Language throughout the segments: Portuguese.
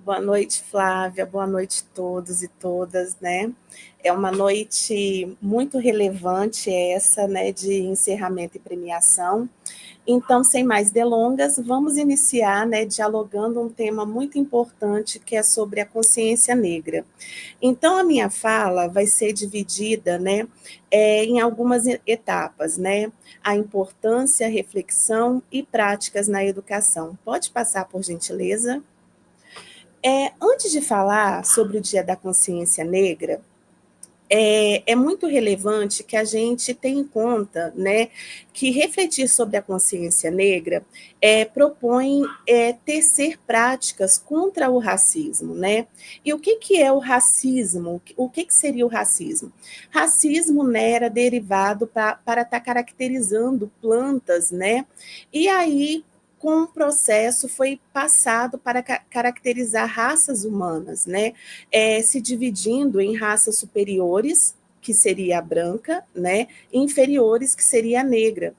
Boa noite, Flávia. Boa noite a todos e todas, né? É uma noite muito relevante essa, né, de encerramento e premiação. Então, sem mais delongas, vamos iniciar, né, dialogando um tema muito importante que é sobre a consciência negra. Então, a minha fala vai ser dividida, né, em algumas etapas, né? A importância, reflexão e práticas na educação. Pode passar, por gentileza? Antes de falar sobre o Dia da Consciência Negra, é muito relevante que a gente tenha em conta, né, que refletir sobre a consciência negra propõe tecer práticas contra o racismo, né? E o que é o racismo? O que seria o racismo? Racismo, né, era derivado para estar caracterizando plantas, né? E aí com o processo foi passado para caracterizar raças humanas, né? Se dividindo em raças superiores, que seria a branca, né? E inferiores, que seria a negra.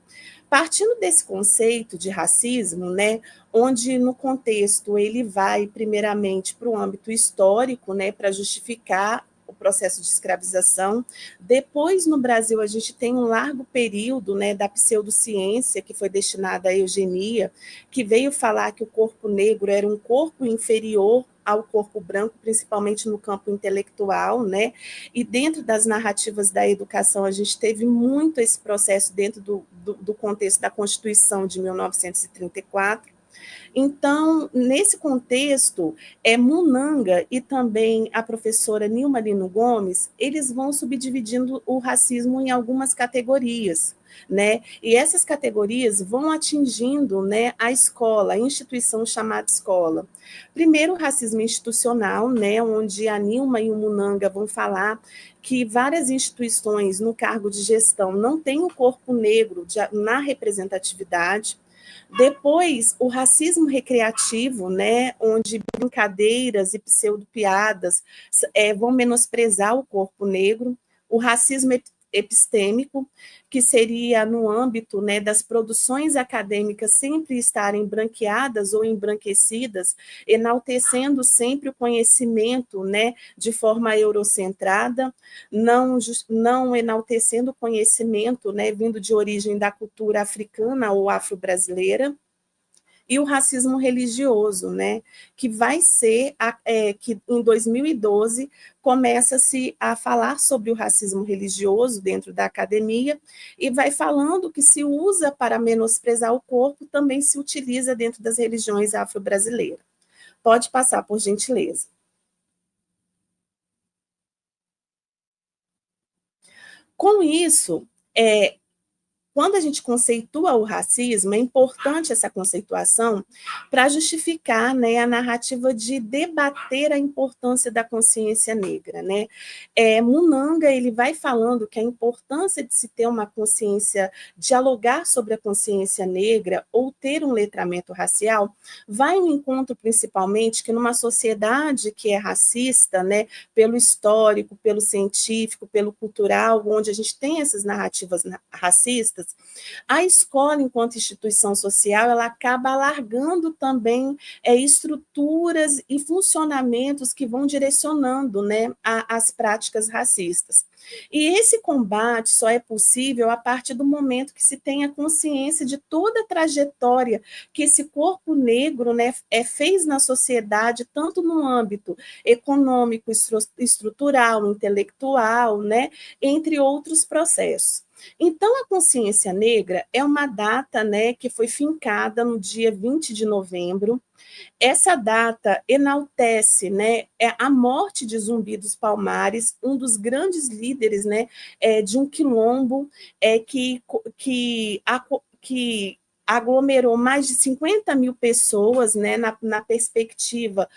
Partindo desse conceito de racismo, né, onde no contexto ele vai primeiramente para o âmbito histórico, né, para justificar o processo de escravização. Depois, no Brasil, a gente tem um largo período, né, da pseudociência, que foi destinada à eugenia, que veio falar que o corpo negro era um corpo inferior ao corpo branco, principalmente no campo intelectual, né? E dentro das narrativas da educação, a gente teve muito esse processo dentro do contexto da Constituição de 1934. Então, nesse contexto, Munanga e também a professora Nilma Lino Gomes, eles vão subdividindo o racismo em algumas categorias, né? E essas categorias vão atingindo, né, a escola, a instituição chamada escola. Primeiro, o racismo institucional, né, onde a Nilma e o Munanga vão falar que várias instituições no cargo de gestão não têm o corpo negro na representatividade. Depois, o racismo recreativo, né, onde brincadeiras e pseudo-piadas vão menosprezar o corpo negro. O racismo epistêmico, que seria no âmbito, né, das produções acadêmicas sempre estarem branqueadas ou embranquecidas, enaltecendo sempre o conhecimento, né, de forma eurocentrada, não enaltecendo o conhecimento, né, vindo de origem da cultura africana ou afro-brasileira. E o racismo religioso, né, que vai ser, que em 2012 começa-se a falar sobre o racismo religioso dentro da academia e vai falando que se usa para menosprezar o corpo, também se utiliza dentro das religiões afro-brasileiras. Pode passar, por gentileza. Com isso, quando a gente conceitua o racismo, é importante essa conceituação para justificar, né, a narrativa de debater a importância da consciência negra, né? Munanga, ele vai falando que a importância de se ter uma consciência, dialogar sobre a consciência negra ou ter um letramento racial, vai no encontro principalmente que numa sociedade que é racista, né, pelo histórico, pelo científico, pelo cultural, onde a gente tem essas narrativas racistas, a escola, enquanto instituição social, ela acaba alargando também estruturas e funcionamentos que vão direcionando, né, as práticas racistas. E esse combate só é possível a partir do momento que se tenha consciência de toda a trajetória que esse corpo negro, né, fez na sociedade, tanto no âmbito econômico, estrutural, intelectual, né, entre outros processos. Então, a consciência negra é uma data, né, que foi fincada no dia 20 de novembro. Essa data enaltece, né, a morte de Zumbi dos Palmares, um dos grandes líderes, né, de um quilombo que aglomerou mais de 50 mil pessoas, né, na perspectiva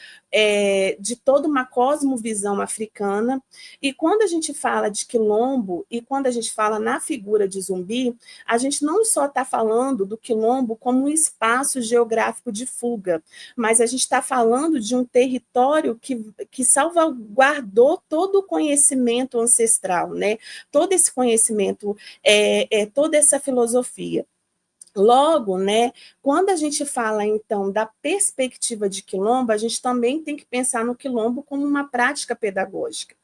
de toda uma cosmovisão africana. E quando a gente fala de quilombo e quando a gente fala na figura de Zumbi, a gente não só está falando do quilombo como um espaço geográfico de fuga, mas a gente está falando de um território que salvaguardou todo o conhecimento ancestral, né? Todo esse conhecimento, toda essa filosofia. Logo, né, quando a gente fala, então, da perspectiva de quilombo, a gente também tem que pensar no quilombo como uma prática pedagógica.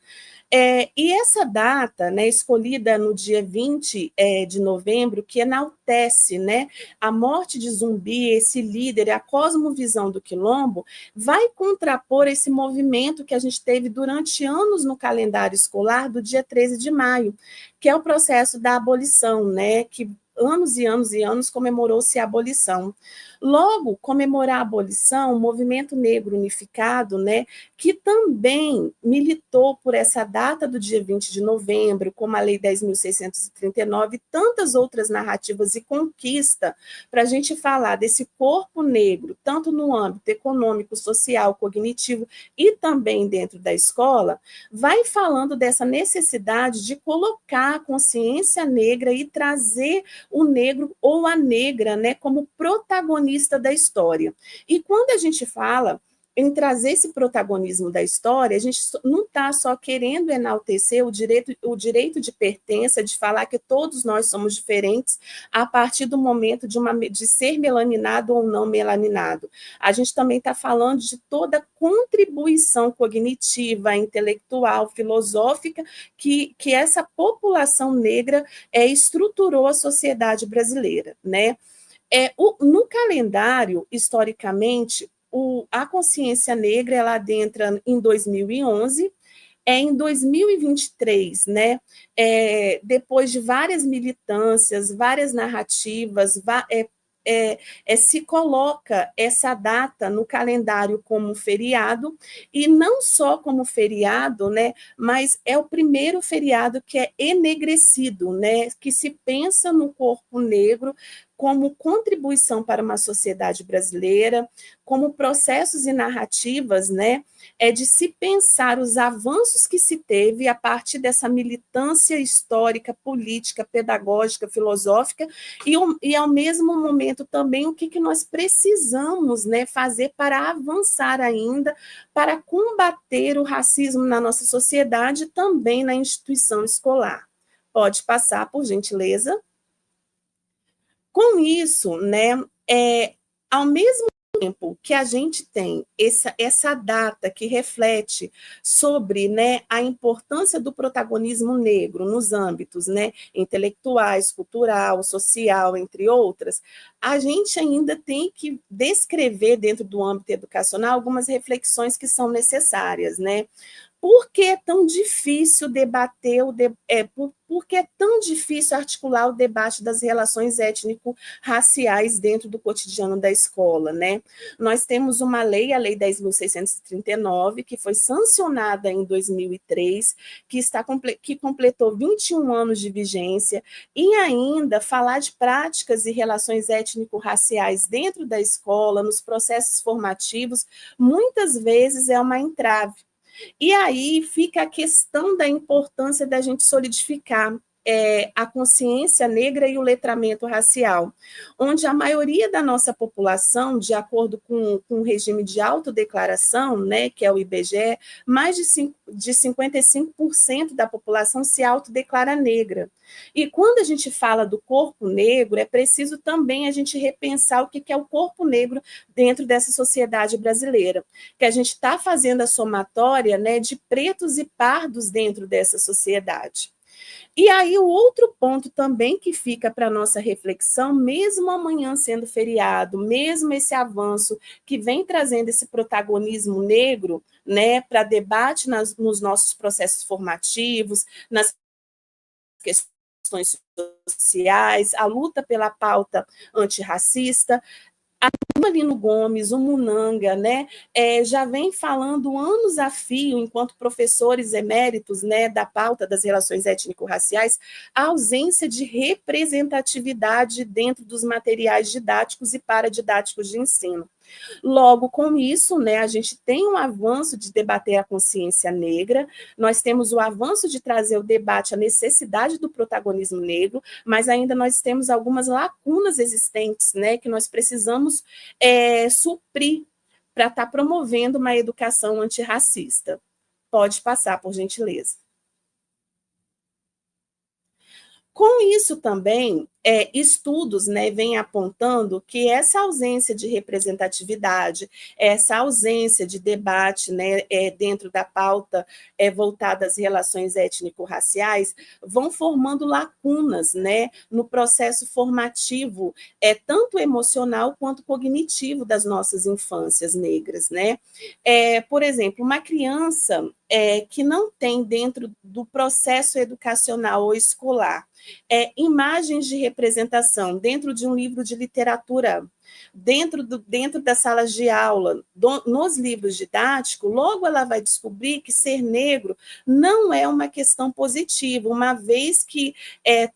E essa data, né, escolhida no dia 20 de novembro, que enaltece, né, a morte de Zumbi, esse líder, a cosmovisão do quilombo, vai contrapor esse movimento que a gente teve durante anos no calendário escolar do dia 13 de maio, que é o processo da abolição, né, que anos e anos e anos comemorou-se a abolição. Logo, comemorar a abolição, o movimento negro unificado, né, que também militou por essa data do dia 20 de novembro, como a Lei 10.639 e tantas outras narrativas e conquista, para a gente falar desse corpo negro, tanto no âmbito econômico, social, cognitivo e também dentro da escola, vai falando dessa necessidade de colocar a consciência negra e trazer o negro ou a negra, né, como protagonista da história. E quando a gente fala em trazer esse protagonismo da história, a gente não está só querendo enaltecer o direito de pertença, de falar que todos nós somos diferentes a partir do momento de ser melaninado ou não melaninado. A gente também está falando de toda a contribuição cognitiva, intelectual, filosófica que essa população negra estruturou a sociedade brasileira, né? No calendário, historicamente, a consciência negra ela adentra em 2011, em 2023, né, depois de várias militâncias, várias narrativas, se coloca essa data no calendário como feriado, e não só como feriado, né, mas é o primeiro feriado que é enegrecido, né, que se pensa no corpo negro como contribuição para uma sociedade brasileira, como processos e narrativas, né, de se pensar os avanços que se teve a partir dessa militância histórica, política, pedagógica, filosófica, e ao mesmo momento também o que nós precisamos, né, fazer para avançar ainda, para combater o racismo na nossa sociedade e também na instituição escolar. Pode passar, por gentileza. Com isso, né, ao mesmo tempo que a gente tem essa data que reflete sobre, né, a importância do protagonismo negro nos âmbitos, né, intelectuais, cultural, social, entre outras, a gente ainda tem que descrever dentro do âmbito educacional algumas reflexões que são necessárias, né? Por que é tão difícil debater por que é tão difícil articular o debate das relações étnico-raciais dentro do cotidiano da escola, né? Nós temos uma lei, a Lei 10.639, que foi sancionada em 2003, que completou 21 anos de vigência, e ainda falar de práticas e relações étnico-raciais dentro da escola, nos processos formativos, muitas vezes é uma entrave. E aí fica a questão da importância da gente solidificar a consciência negra e o letramento racial, onde a maioria da nossa população, de acordo com o regime de autodeclaração, né, que é o IBGE, mais de 55% da população se autodeclara negra. E quando a gente fala do corpo negro, é preciso também a gente repensar o que é o corpo negro dentro dessa sociedade brasileira, que a gente está fazendo a somatória, né, de pretos e pardos dentro dessa sociedade. E aí, o outro ponto também que fica para a nossa reflexão, mesmo amanhã sendo feriado, mesmo esse avanço que vem trazendo esse protagonismo negro, né, para debate nos nossos processos formativos, nas questões sociais, a luta pela pauta antirracista, Marino Gomes, o Munanga, né, já vem falando anos a fio, enquanto professores eméritos, né, da pauta das relações étnico-raciais, a ausência de representatividade dentro dos materiais didáticos e paradidáticos de ensino. Logo, com isso, né, a gente tem um avanço de debater a consciência negra, nós temos o avanço de trazer o debate, a necessidade do protagonismo negro, mas ainda nós temos algumas lacunas existentes, né, que nós precisamos suprir para estar promovendo uma educação antirracista. Pode passar, por gentileza. Com isso também, estudos, né, vêm apontando que essa ausência de representatividade, essa ausência de debate, né, dentro da pauta voltada às relações étnico-raciais, vão formando lacunas, né, no processo formativo, tanto emocional quanto cognitivo das nossas infâncias negras, né? Por exemplo, uma criança que não tem dentro do processo educacional ou escolar imagens de representação dentro de um livro de literatura, dentro das salas de aula, nos livros didáticos, logo ela vai descobrir que ser negro não é uma questão positiva, uma vez que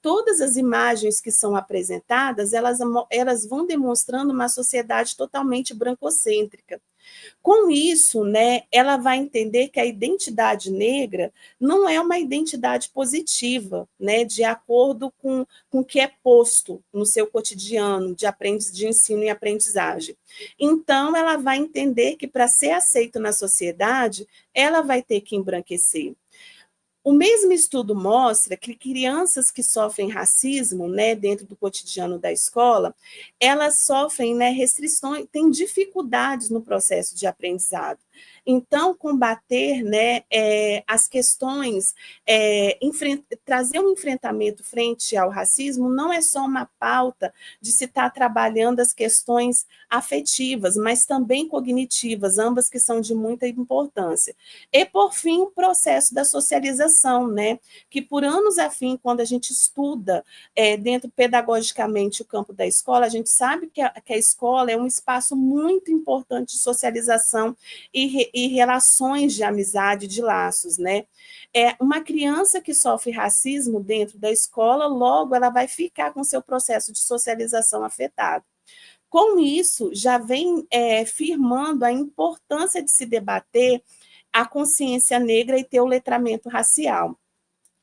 todas as imagens que são apresentadas, elas vão demonstrando uma sociedade totalmente brancocêntrica. Com isso, né, ela vai entender que a identidade negra não é uma identidade positiva, né, de acordo com o que é posto no seu cotidiano de ensino e aprendizagem. Então, ela vai entender que para ser aceita na sociedade, ela vai ter que embranquecer. O mesmo estudo mostra que crianças que sofrem racismo, né, dentro do cotidiano da escola, elas sofrem, né, restrições, têm dificuldades no processo de aprendizado. Então, combater, né, as questões, trazer um enfrentamento frente ao racismo não é só uma pauta de se estar trabalhando as questões afetivas, mas também cognitivas, ambas que são de muita importância. E, por fim, o processo da socialização, né? Que por anos a fim, quando a gente estuda dentro pedagogicamente o campo da escola, a gente sabe que a escola é um espaço muito importante de socialização e relações de amizade, de laços, né? Uma criança que sofre racismo dentro da escola, logo ela vai ficar com seu processo de socialização afetado. Com isso, já vem firmando a importância de se debater a consciência negra e ter o letramento racial.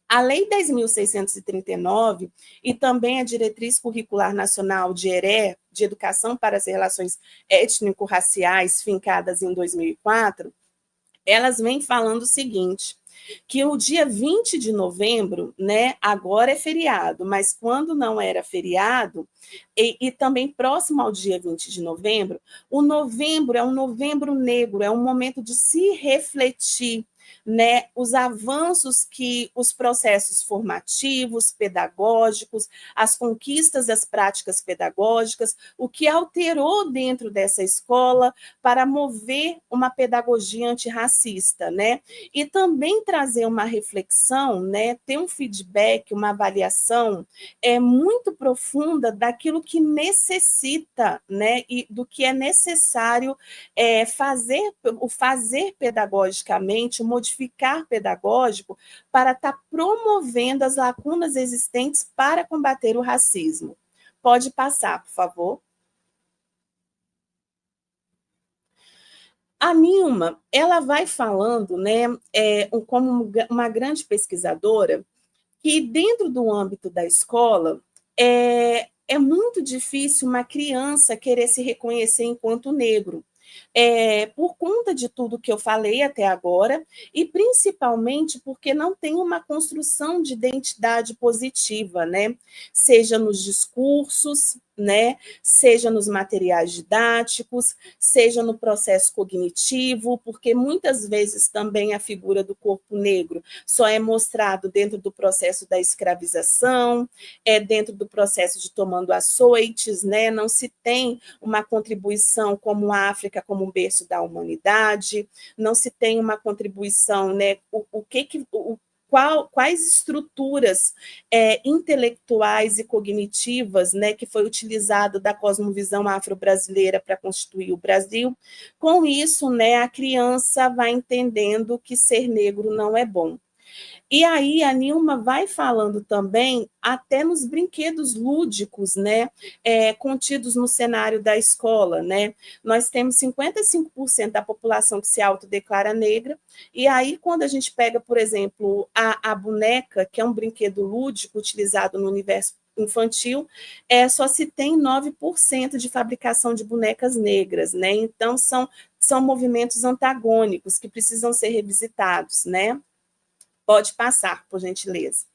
A Lei 10.639 e também a Diretriz Curricular Nacional de ERE, de Educação para as Relações Étnico-Raciais, fincadas em 2004, elas vêm falando o seguinte, que o dia 20 de novembro, né, agora é feriado, mas quando não era feriado, e também próximo ao dia 20 de novembro, o novembro é um novembro negro, é um momento de se refletir, né, os avanços que os processos formativos, pedagógicos, as conquistas das práticas pedagógicas, o que alterou dentro dessa escola para mover uma pedagogia antirracista, né? E também trazer uma reflexão, né, ter um feedback, uma avaliação muito profunda daquilo que necessita, né, e do que é necessário fazer pedagogicamente, modificar pedagógico para estar promovendo as lacunas existentes para combater o racismo. Pode passar, por favor. A Nilma, ela vai falando, né, como uma grande pesquisadora, que dentro do âmbito da escola é muito difícil uma criança querer se reconhecer enquanto negro. Por conta de tudo que eu falei até agora, e principalmente porque não tem uma construção de identidade positiva, né? Seja nos discursos, né? Seja nos materiais didáticos, seja no processo cognitivo, porque muitas vezes também a figura do corpo negro só é mostrado dentro do processo da escravização, dentro do processo de tomando açoites, né? Não se tem uma contribuição como a África como um berço da humanidade, não se tem uma contribuição, né? Quais estruturas intelectuais e cognitivas, né, que foi utilizado da cosmovisão afro-brasileira para constituir o Brasil. Com isso, né, a criança vai entendendo que ser negro não é bom. E aí a Nilma vai falando também até nos brinquedos lúdicos, né, contidos no cenário da escola, né? Nós temos 55% da população que se autodeclara negra, e aí quando a gente pega, por exemplo, a boneca, que é um brinquedo lúdico utilizado no universo infantil, só se tem 9% de fabricação de bonecas negras, né? Então são movimentos antagônicos que precisam ser revisitados, né? Pode passar, por gentileza.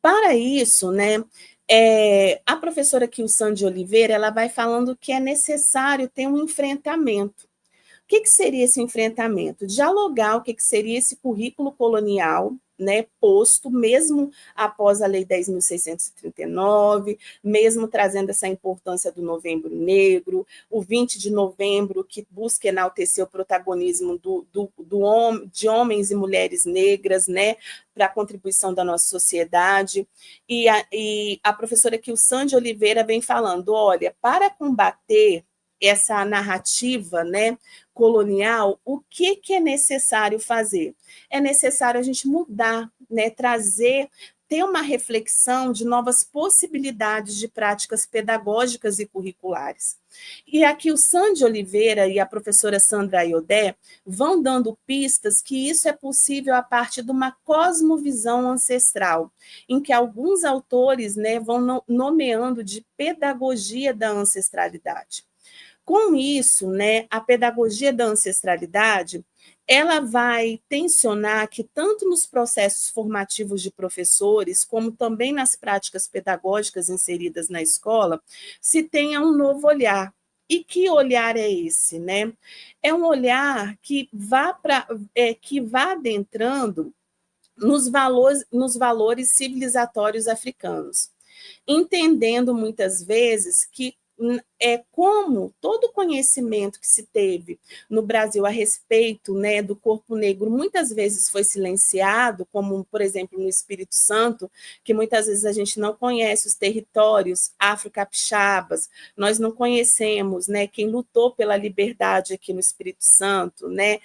Para isso, né, a professora Kilsan de Oliveira, ela vai falando que é necessário ter um enfrentamento. O que seria esse enfrentamento? Dialogar o que seria esse currículo colonial, né, posto, mesmo após a Lei 10.639, mesmo trazendo essa importância do Novembro Negro, o 20 de novembro, que busca enaltecer o protagonismo de homens e mulheres negras, né, para a contribuição da nossa sociedade. E a professora Kilsan de Oliveira vem falando, olha, para combater essa narrativa, né, colonial, o que é necessário fazer? É necessário a gente mudar, né, trazer, ter uma reflexão de novas possibilidades de práticas pedagógicas e curriculares. E aqui o Sandy Oliveira e a professora Sandra Ayodé vão dando pistas que isso é possível a partir de uma cosmovisão ancestral, em que alguns autores, né, vão nomeando de pedagogia da ancestralidade. Com isso, né, a pedagogia da ancestralidade, ela vai tensionar que tanto nos processos formativos de professores, como também nas práticas pedagógicas inseridas na escola, se tenha um novo olhar. E que olhar é esse, né? É um olhar que vá adentrando nos valores civilizatórios africanos, entendendo muitas vezes que como todo conhecimento que se teve no Brasil a respeito, né, do corpo negro muitas vezes foi silenciado, como, por exemplo, no Espírito Santo, que muitas vezes a gente não conhece os territórios afro-capixabas, nós não conhecemos, né, quem lutou pela liberdade aqui no Espírito Santo, né,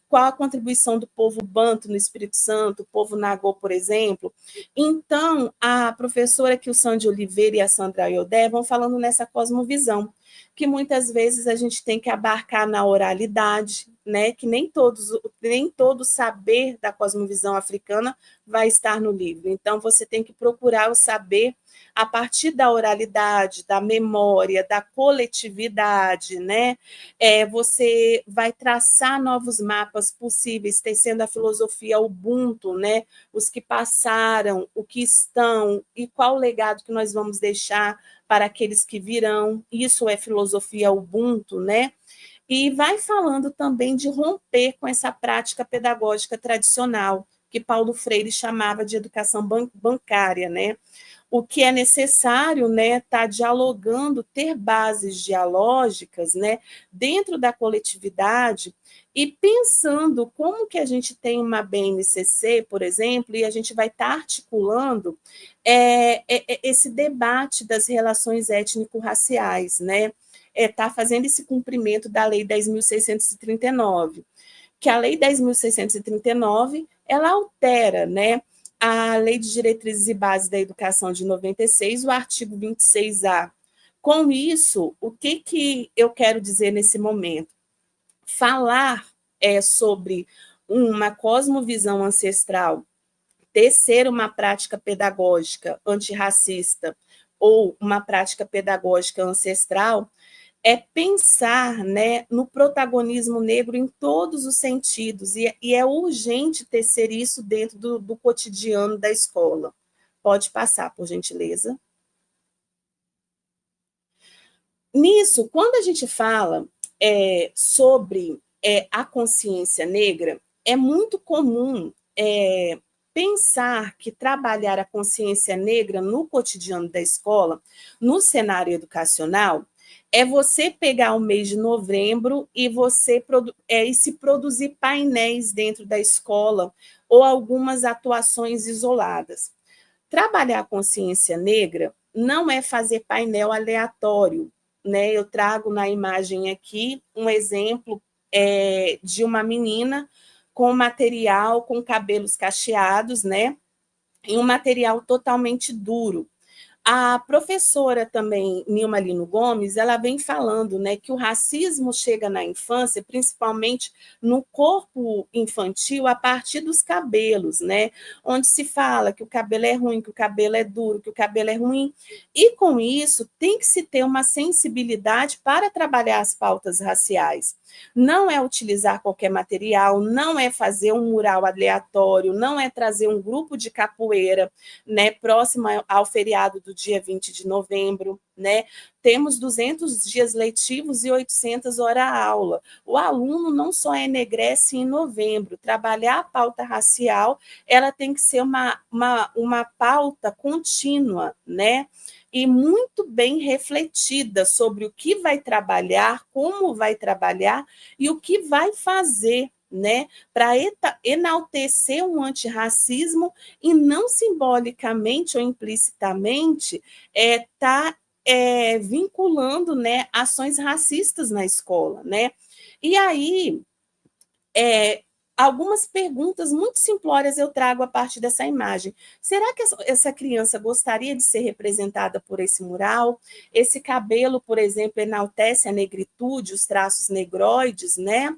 qual a contribuição do povo banto no Espírito Santo, o povo nagô, por exemplo. Então, a professora Kilsan de Oliveira e a Sandra Ayodé vão falando nessa cosmovisão, que muitas vezes a gente tem que abarcar na oralidade, né? Que nem todo saber da cosmovisão africana vai estar no livro. Então, você tem que procurar o saber a partir da oralidade, da memória, da coletividade, né? Você vai traçar novos mapas possíveis, tecendo a filosofia Ubuntu, né? Os que passaram, o que estão e qual o legado que nós vamos deixar para aqueles que virão. Isso é filosofia Ubuntu, né? E vai falando também de romper com essa prática pedagógica tradicional, que Paulo Freire chamava de educação bancária, né? O que é necessário, né, tá dialogando, ter bases dialógicas, né, dentro da coletividade e pensando como que a gente tem uma BNCC, por exemplo, e a gente vai estar articulando esse debate das relações étnico-raciais, né, tá fazendo esse cumprimento da Lei 10.639, que a Lei 10.639, ela altera, né, a Lei de Diretrizes e Bases da Educação de 96, o artigo 26A. Com isso, o que eu quero dizer nesse momento? Falar sobre uma cosmovisão ancestral, tecer uma prática pedagógica antirracista ou uma prática pedagógica ancestral, é pensar, né, no protagonismo negro em todos os sentidos, e é urgente tecer isso dentro do cotidiano da escola. Pode passar, por gentileza. Nisso, quando a gente fala sobre a consciência negra, é muito comum pensar que trabalhar a consciência negra no cotidiano da escola, no cenário educacional, é você pegar o mês de novembro e você e se produzir painéis dentro da escola ou algumas atuações isoladas. Trabalhar a consciência negra não é fazer painel aleatório, né? Eu trago na imagem aqui um exemplo de uma menina com material, com cabelos cacheados, né? Em um material totalmente duro. A professora também, Nilma Lino Gomes, ela vem falando, né, que o racismo chega na infância, principalmente no corpo infantil, a partir dos cabelos, né, onde se fala que o cabelo é ruim, que o cabelo é duro, que o cabelo é ruim, e com isso tem que se ter uma sensibilidade para trabalhar as pautas raciais. Não é utilizar qualquer material, não é fazer um mural aleatório, não é trazer um grupo de capoeira, né, próximo ao feriado do dia 20 de novembro, né? Temos 200 dias letivos e 800 horas aula. O aluno não só enegrece em novembro, trabalhar a pauta racial, ela tem que ser uma pauta contínua, né? E muito bem refletida sobre o que vai trabalhar, como vai trabalhar e o que vai fazer, né, para enaltecer um antirracismo e não simbolicamente ou implicitamente tá vinculando, né, ações racistas na escola, né? E aí é, algumas perguntas muito simplórias eu trago a partir dessa imagem. Será que essa criança gostaria de ser representada por esse mural? Esse cabelo, por exemplo, enaltece a negritude, os traços negroides, né?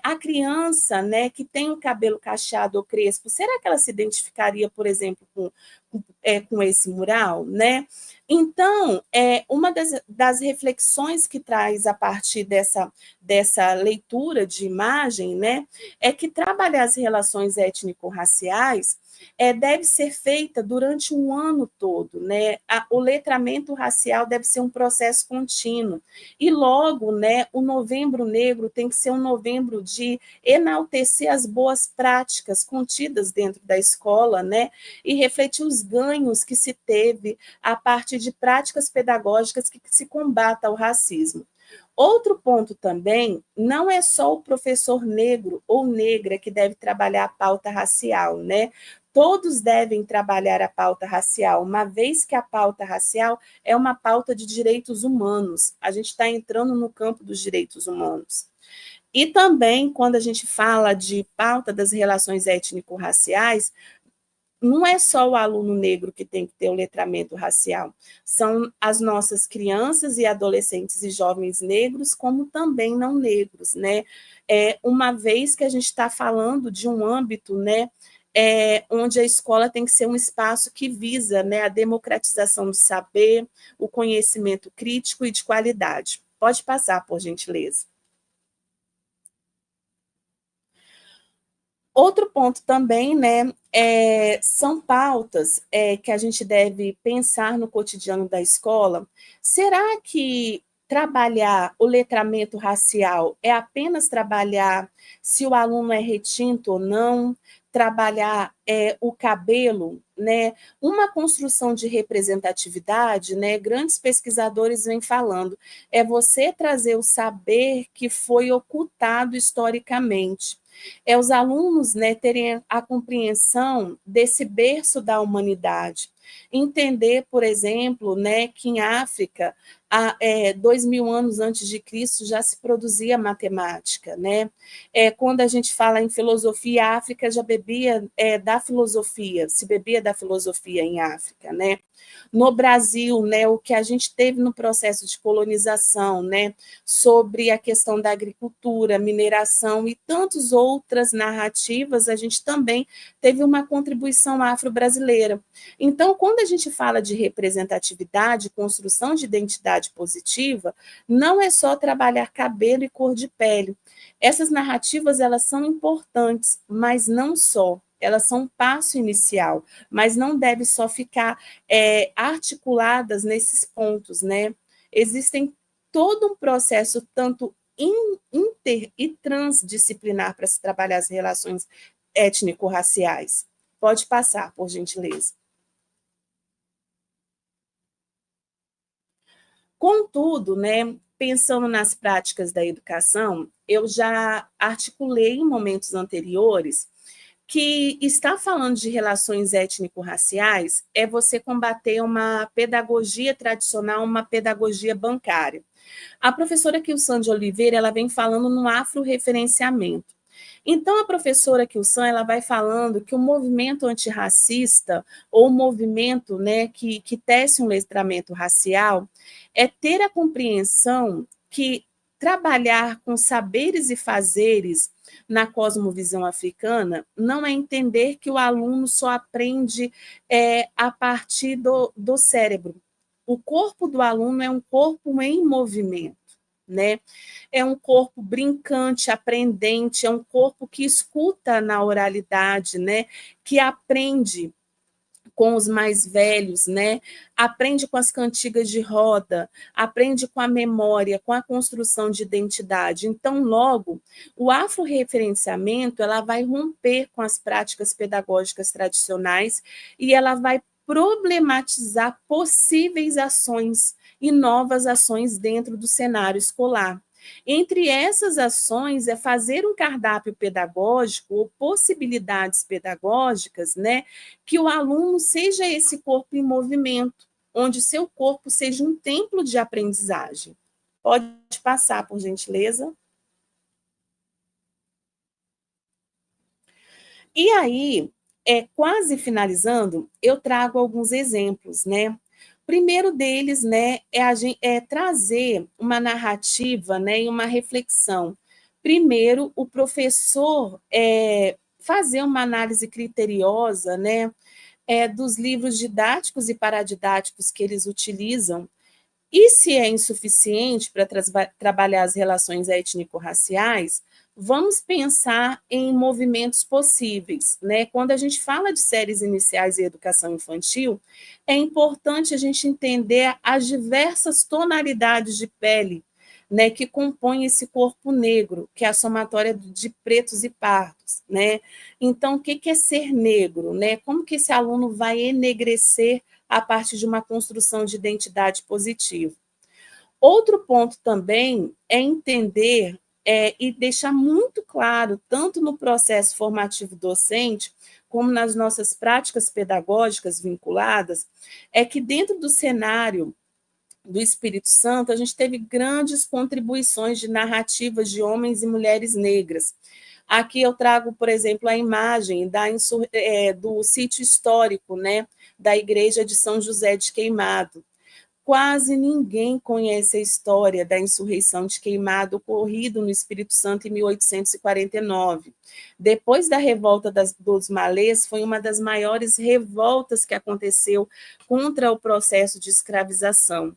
A criança, né, que tem o cabelo cacheado ou crespo, será que ela se identificaria, por exemplo, com esse mural, né? Então, uma das reflexões que traz a partir dessa leitura de imagem, né, é que trabalhar as relações étnico-raciais deve ser feita durante um ano todo, né? O letramento racial deve ser um processo contínuo. E logo, né, o Novembro Negro tem que ser um novembro de enaltecer as boas práticas contidas dentro da escola, né? E refletir os ganhos que se teve a partir de práticas pedagógicas que se combata o racismo. Outro ponto também, não é só o professor negro ou negra que deve trabalhar a pauta racial, né? Todos devem trabalhar a pauta racial, uma vez que a pauta racial é uma pauta de direitos humanos. A gente está entrando no campo dos direitos humanos. E também, quando a gente fala de pauta das relações étnico-raciais, não é só o aluno negro que tem que ter o letramento racial, são as nossas crianças e adolescentes e jovens negros, como também não negros, né? Uma vez que a gente está falando de um âmbito, né, onde a escola tem que ser um espaço que visa, né, a democratização do saber, o conhecimento crítico e de qualidade. Pode passar, por gentileza. Outro ponto também, né, são pautas que a gente deve pensar no cotidiano da escola. Será que trabalhar o letramento racial é apenas trabalhar se o aluno é retinto ou não, trabalhar o cabelo, né? Uma construção de representatividade, né? Grandes pesquisadores vêm falando, é você trazer o saber que foi ocultado historicamente. Os alunos, né, terem a compreensão desse berço da humanidade. Entender, por exemplo, né, que em África, 2000 anos antes de Cristo, já se produzia matemática. Né? Quando a gente fala em filosofia, a África já bebia da filosofia, se bebia da filosofia em África. Né? No Brasil, né, o que a gente teve no processo de colonização, né, sobre a questão da agricultura, mineração e tantas outras narrativas, a gente também teve uma contribuição afro-brasileira. Então, quando a gente fala de representatividade, construção de identidade positiva, não é só trabalhar cabelo e cor de pele. Essas narrativas, elas são importantes, mas não só. Elas são um passo inicial, mas não deve só ficar articuladas nesses pontos, né? Existem todo um processo tanto inter e transdisciplinar para se trabalhar as relações étnico-raciais. Pode passar, por gentileza. Contudo, né, pensando nas práticas da educação, eu já articulei em momentos anteriores que estar falando de relações étnico-raciais é você combater uma pedagogia tradicional, uma pedagogia bancária. A professora Kilsan de Oliveira ela vem falando no afro-referenciamento. Então, a professora Kilsan, ela vai falando que o movimento antirracista, ou o movimento, né, que tece um letramento racial, é ter a compreensão que trabalhar com saberes e fazeres na cosmovisão africana não é entender que o aluno só aprende a partir do cérebro. O corpo do aluno é um corpo em movimento, né? É um corpo brincante, aprendente, é um corpo que escuta na oralidade, né? Que aprende com os mais velhos, né? Aprende com as cantigas de roda, aprende com a memória, com a construção de identidade. Então, logo, o afro-referenciamento, ela vai romper com as práticas pedagógicas tradicionais e ela vai problematizar possíveis ações e novas ações dentro do cenário escolar. Entre essas ações é fazer um cardápio pedagógico ou possibilidades pedagógicas, né, que o aluno seja esse corpo em movimento, onde seu corpo seja um templo de aprendizagem. Pode passar, por gentileza. E aí, quase finalizando, eu trago alguns exemplos, né? Primeiro deles, né, é trazer uma narrativa, né, e uma reflexão. Primeiro, o professor fazer uma análise criteriosa, né, dos livros didáticos e paradidáticos que eles utilizam, e se é insuficiente para trabalhar as relações étnico-raciais, vamos pensar em movimentos possíveis, né? Quando a gente fala de séries iniciais e educação infantil, é importante a gente entender as diversas tonalidades de pele, né, que compõem esse corpo negro, que é a somatória de pretos e pardos, né? Então, o que é ser negro, né? Como que esse aluno vai enegrecer a partir de uma construção de identidade positiva? Outro ponto também é entender e deixar muito claro, tanto no processo formativo docente, como nas nossas práticas pedagógicas vinculadas, é que dentro do cenário do Espírito Santo, a gente teve grandes contribuições de narrativas de homens e mulheres negras. Aqui eu trago, por exemplo, a imagem do sítio histórico, né, da igreja de São José de Queimado. Quase ninguém conhece a história da insurreição de Queimado ocorrido no Espírito Santo em 1849. Depois da revolta dos malês, foi uma das maiores revoltas que aconteceu contra o processo de escravização.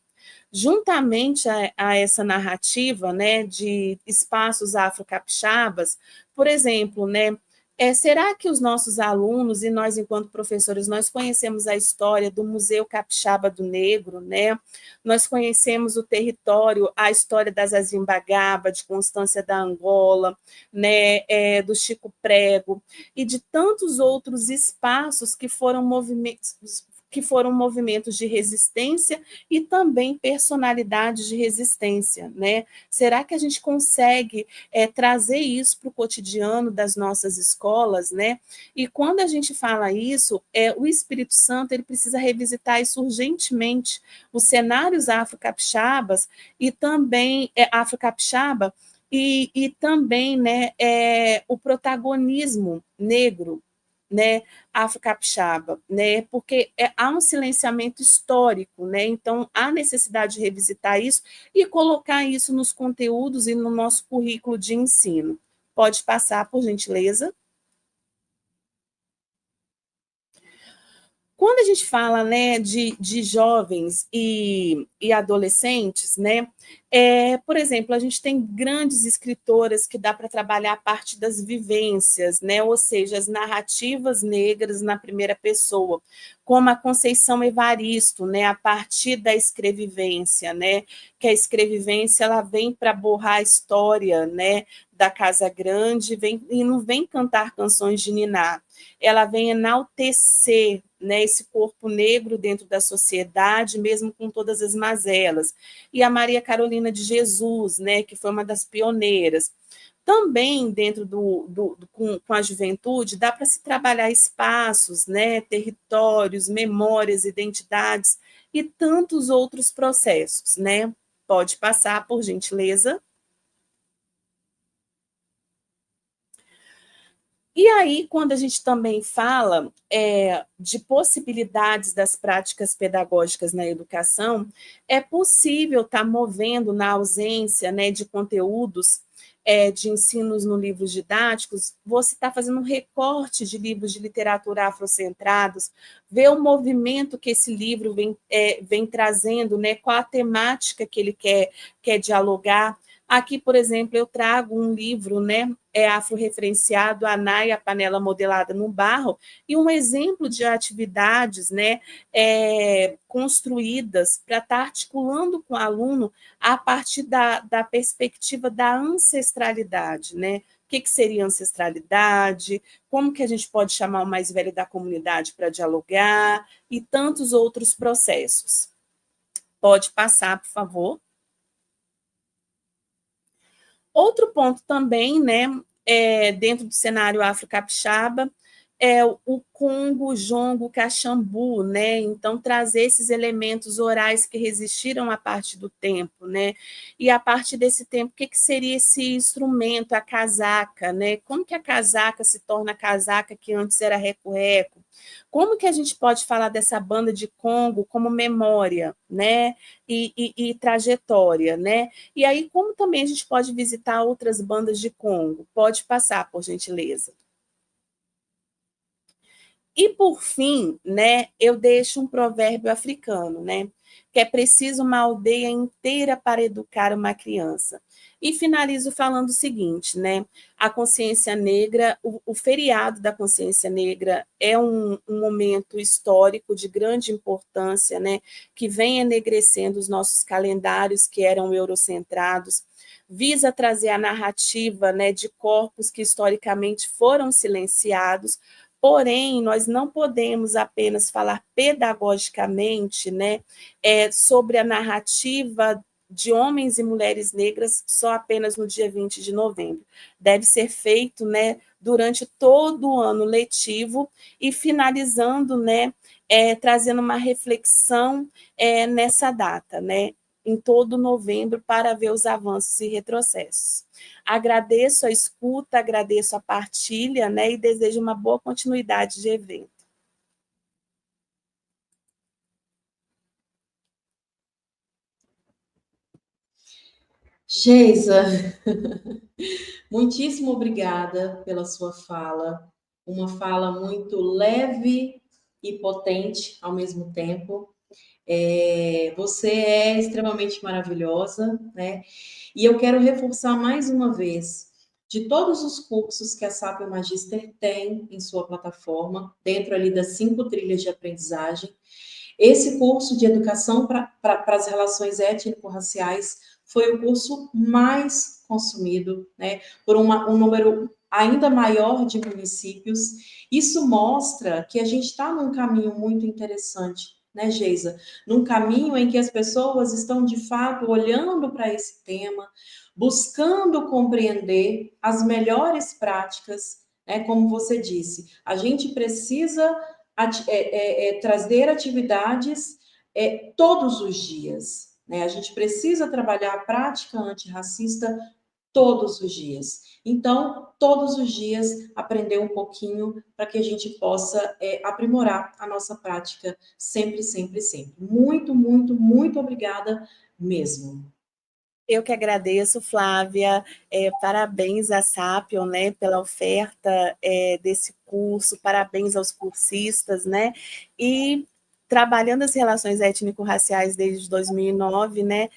Juntamente a essa narrativa, né, de espaços afro-capixabas, por exemplo, né, será que os nossos alunos e nós, enquanto professores, nós conhecemos a história do Museu Capixaba do Negro, né? Nós conhecemos o território, a história das Azimbagaba, de Constância da Angola, né? Do Chico Prego e de tantos outros espaços que foram movimentos de resistência e também personalidades de resistência, né? Será que a gente consegue trazer isso para o cotidiano das nossas escolas, né? E quando a gente fala isso, o Espírito Santo ele precisa revisitar isso urgentemente, os cenários afro-capixabas e também afro-capixaba e também, né, o protagonismo negro, né, afro-capixaba, né, porque há um silenciamento histórico, né, então há necessidade de revisitar isso e colocar isso nos conteúdos e no nosso currículo de ensino. Pode passar, por gentileza. Quando a gente fala, né, de jovens e adolescentes, né, por exemplo, a gente tem grandes escritoras que dá para trabalhar a parte das vivências, né, ou seja, as narrativas negras na primeira pessoa, como a Conceição Evaristo, né, a partir da escrevivência, né, que a escrevivência ela vem para borrar a história, né, da Casa Grande, e não vem cantar canções de niná, ela vem enaltecer, né, esse corpo negro dentro da sociedade, mesmo com todas as mazelas. E a Maria Carolina de Jesus, né, que foi uma das pioneiras. Também dentro com a juventude dá para se trabalhar espaços, né, territórios, memórias, identidades e tantos outros processos, né? Pode passar, por gentileza. E aí, quando a gente também fala de possibilidades das práticas pedagógicas na educação, é possível estar movendo, na ausência, né, de conteúdos de ensinos no livros didáticos, você está fazendo um recorte de livros de literatura afrocentrados, ver o movimento que esse livro vem trazendo, né, qual a temática que ele quer dialogar. Aqui, por exemplo, eu trago um livro, né, afro-referenciado, a Nai, a panela modelada no barro, e um exemplo de atividades, né, construídas para estar articulando com o aluno a partir da perspectiva da ancestralidade, né? O que seria ancestralidade, como que a gente pode chamar o mais velho da comunidade para dialogar, e tantos outros processos. Pode passar, por favor. Outro ponto também, né, dentro do cenário afro-capixaba, é o congo, jongo, caxambu, né? Então, trazer esses elementos orais que resistiram à parte do tempo, né? E a partir desse tempo, o que seria esse instrumento, a casaca, né? Como que a casaca se torna a casaca que antes era reco-reco? Como que a gente pode falar dessa banda de Congo como memória, né? E trajetória, né? E aí, como também a gente pode visitar outras bandas de Congo? Pode passar, por gentileza. E, por fim, né, eu deixo um provérbio africano, né, que é preciso uma aldeia inteira para educar uma criança. E finalizo falando o seguinte, né, a consciência negra, o feriado da consciência negra é um momento histórico de grande importância, né, que vem enegrecendo os nossos calendários que eram eurocentrados, visa trazer a narrativa, né, de corpos que historicamente foram silenciados. Porém, nós não podemos apenas falar pedagogicamente, né, sobre a narrativa de homens e mulheres negras só apenas no dia 20 de novembro. Deve ser feito, né, durante todo o ano letivo e finalizando, né, trazendo uma reflexão nessa data, né, em todo novembro, para ver os avanços e retrocessos. Agradeço a escuta, agradeço a partilha, né, e desejo uma boa continuidade de evento. Geisa, muitíssimo obrigada pela sua fala, uma fala muito leve e potente ao mesmo tempo. Você é extremamente maravilhosa, né? E eu quero reforçar mais uma vez, de todos os cursos que a Sapio Magister tem em sua plataforma, dentro ali das 5 trilhas de aprendizagem, esse curso de educação para as relações étnico-raciais foi o curso mais consumido, né, por um número ainda maior de municípios. Isso mostra que a gente está num caminho muito interessante, né, Geisa? Num caminho em que as pessoas estão, de fato, olhando para esse tema, buscando compreender as melhores práticas, né, como você disse. A gente precisa trazer atividades todos os dias. Né? A gente precisa trabalhar a prática antirracista todos os dias. Então, todos os dias, aprender um pouquinho para que a gente possa aprimorar a nossa prática sempre, sempre, sempre. Muito, muito, muito obrigada mesmo. Eu que agradeço, Flávia. Parabéns à Sapio, né, pela oferta desse curso, parabéns aos cursistas, né? E trabalhando as relações étnico-raciais desde 2009, né?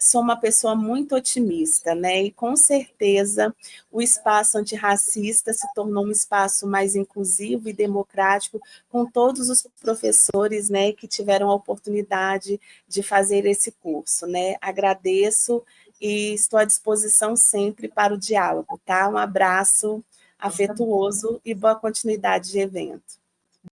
Sou uma pessoa muito otimista, né? E com certeza o espaço antirracista se tornou um espaço mais inclusivo e democrático, com todos os professores, né, que tiveram a oportunidade de fazer esse curso, né? Agradeço e estou à disposição sempre para o diálogo, tá? Um abraço afetuoso e boa continuidade de evento.